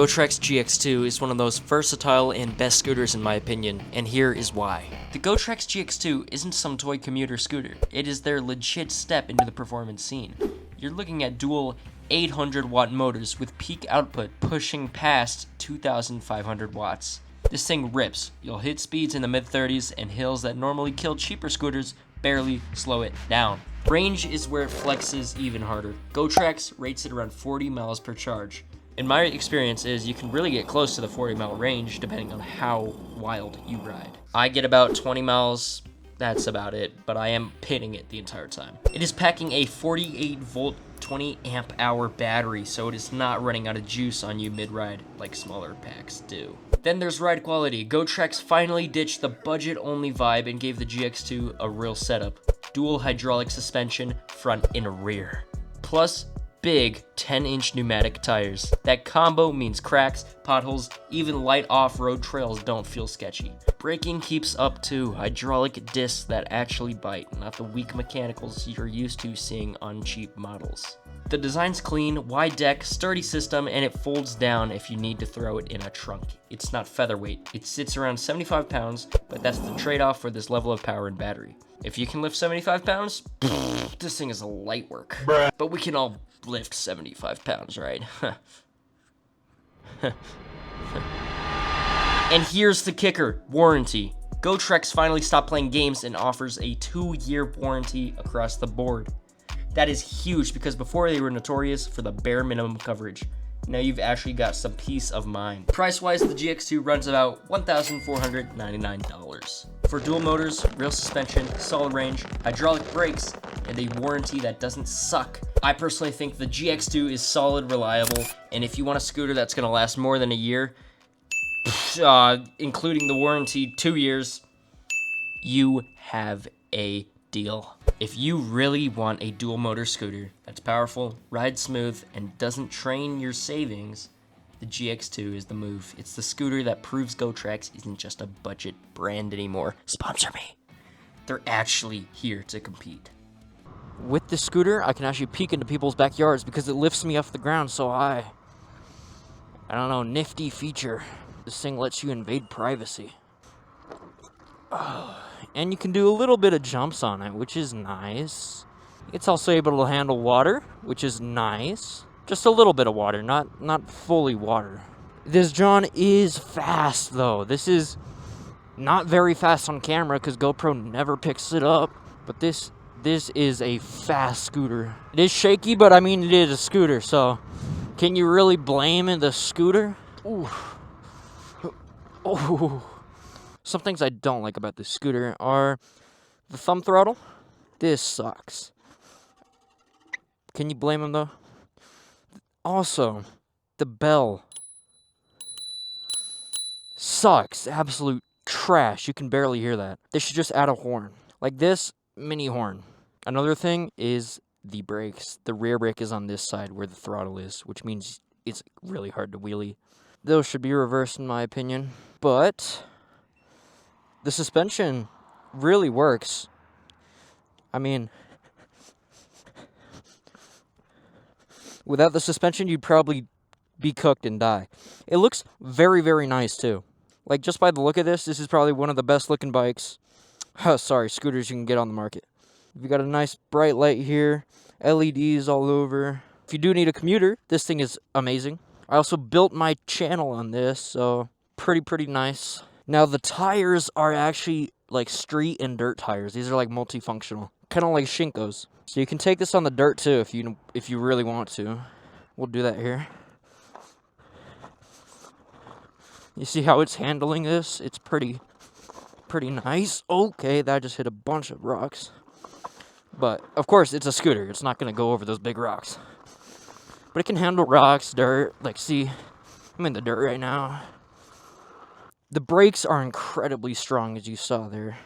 Gotrax GX2 is one of those versatile and best scooters in my opinion, and here is why. The Gotrax GX2 isn't some toy commuter scooter, it is their legit step into the performance scene. You're looking at dual 800 watt motors with peak output pushing past 2,500 watts. This thing rips. You'll hit speeds in the mid-30s and hills that normally kill cheaper scooters barely slow it down. Range is where it flexes even harder. Gotrax rates it around 40 miles per charge. In my experience is you can really get close to the 40 mile range depending on how wild you ride. I get about 20 miles, that's about it, but I am pitting it the entire time. It is packing a 48 volt 20 amp hour battery, so it is not running out of juice on you mid-ride like smaller packs do. Then there's ride quality. Gotrax finally ditched the budget-only vibe and gave the GX2 a real setup. Dual hydraulic suspension, front and rear. Plus, big 10-inch pneumatic tires. That combo means cracks, potholes, even light off-road trails don't feel sketchy. Braking keeps up too. Hydraulic discs that actually bite, not the weak mechanicals you're used to seeing on cheap models. The design's clean, wide deck, sturdy system, and it folds down if you need to throw it in a trunk. It's not featherweight. It sits around 75 pounds, but that's the trade-off for this level of power and battery. If you can lift 75 pounds, this thing is a light work. Bruh. But we can all lift 75 pounds, right? And here's the kicker, warranty. Gotrax finally stopped playing games and offers a 2-year warranty across the board. That is huge because before they were notorious for the bare minimum coverage. Now you've actually got some peace of mind. Price-wise, the GX2 runs about $1,499. For dual motors, real suspension, solid range, hydraulic brakes, and a warranty that doesn't suck. I personally think the GX2 is solid, reliable, and if you want a scooter that's gonna last more than a year, including the warranty 2 years, you have a deal. If you really want a dual motor scooter that's powerful, rides smooth, and doesn't drain your savings, the GX2 is the move. It's the scooter that proves Gotrax isn't just a budget brand anymore. Sponsor me. They're actually here to compete. With this scooter, I can actually peek into people's backyards because it lifts me off the ground so high. I don't know, nifty feature. This thing lets you invade privacy. And you can do a little bit of jumps on it, which is nice. It's also able to handle water, which is nice. Just a little bit of water, not fully water. This John is fast though. This is not very fast on camera because GoPro never picks it up. But this is a fast scooter. It is shaky, but I mean it is a scooter, so can you really blame the scooter? Ooh. Oh. Some things I don't like about this scooter are the thumb throttle. This sucks. Can you blame him though? Also, the bell sucks. Absolute trash. You can barely hear that. They should just add a horn. Like this mini horn. Another thing is the brakes. The rear brake is on this side where the throttle is, which means it's really hard to wheelie. Those should be reversed in my opinion. But the suspension really works. I mean, without the suspension, you'd probably be cooked and die. It looks very, very nice, too. Like, just by the look of this is probably one of the best-looking bikes. Scooters you can get on the market. You've got a nice bright light here. LEDs all over. If you do need a commuter, this thing is amazing. I also built my channel on this, so pretty nice. Now, the tires are actually like street and dirt tires. These are like multifunctional, kind of like Shinkos. So you can take this on the dirt too if you really want to. We'll do that here. You see how it's handling this? It's pretty nice. Okay, that just hit a bunch of rocks. But, of course, it's a scooter. It's not going to go over those big rocks. But it can handle rocks, dirt. Like, see, I'm in the dirt right now. The brakes are incredibly strong, as you saw there.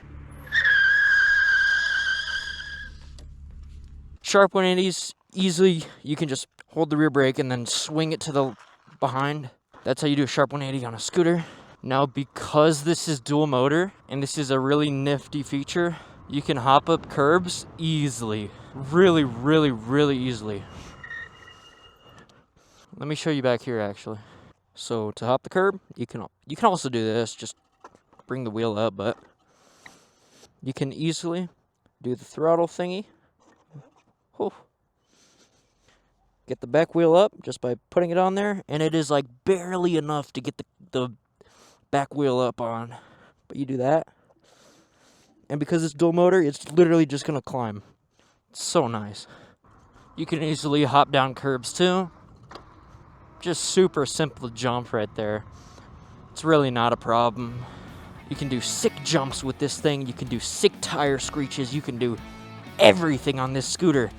Sharp 180s, easily, you can just hold the rear brake and then swing it to the behind. That's how you do a sharp 180 on a scooter. Now, because this is dual motor, and this is a really nifty feature, you can hop up curbs easily. Really easily. Let me show you back here, actually. So to hop the curb, you can also do this, just bring the wheel up, but you can easily do the throttle thingy. Whew. Get the back wheel up just by putting it on there, and it is like barely enough to get the back wheel up on. But you do that, and because it's dual motor, it's literally just gonna climb. It's so nice. You can easily hop down curbs too. Just super simple jump right there. It's really not a problem. You can do sick jumps with this thing. You can do sick tire screeches. You can do everything on this scooter.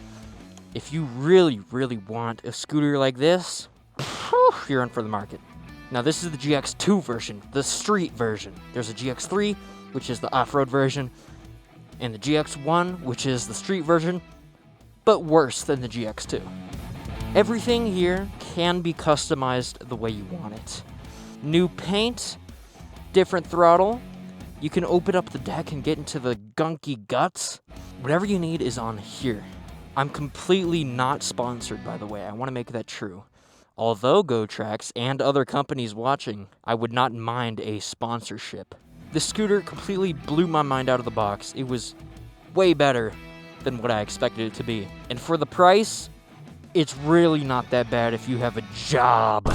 If you really, really want a scooter like this, you're in for the market. Now this is the GX2 version, the street version. There's a GX3, which is the off-road version, and the GX1, which is the street version, but worse than the GX2. Everything here can be customized the way you want it. New paint, different throttle. You can open up the deck and get into the gunky guts. Whatever you need is on here. I'm completely not sponsored, by the way. I want to make that true. Although Gotrax and other companies watching, I would not mind a sponsorship. This scooter completely blew my mind out of the box. It was way better than what I expected it to be. And for the price, it's really not that bad if you have a job.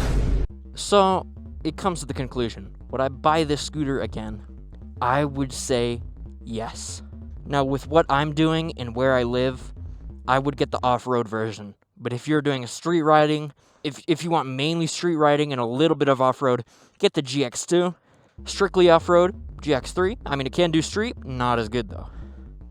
So, it comes to the conclusion. Would I buy this scooter again? I would say yes. Now, with what I'm doing and where I live, I would get the off-road version. But if you're doing a street riding, if you want mainly street riding and a little bit of off-road, get the GX2. Strictly off-road, GX3. I mean, it can do street, not as good though.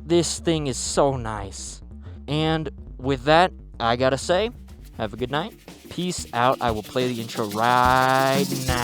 This thing is so nice. And with that, I gotta say, have a good night. Peace out. I will play the intro right now.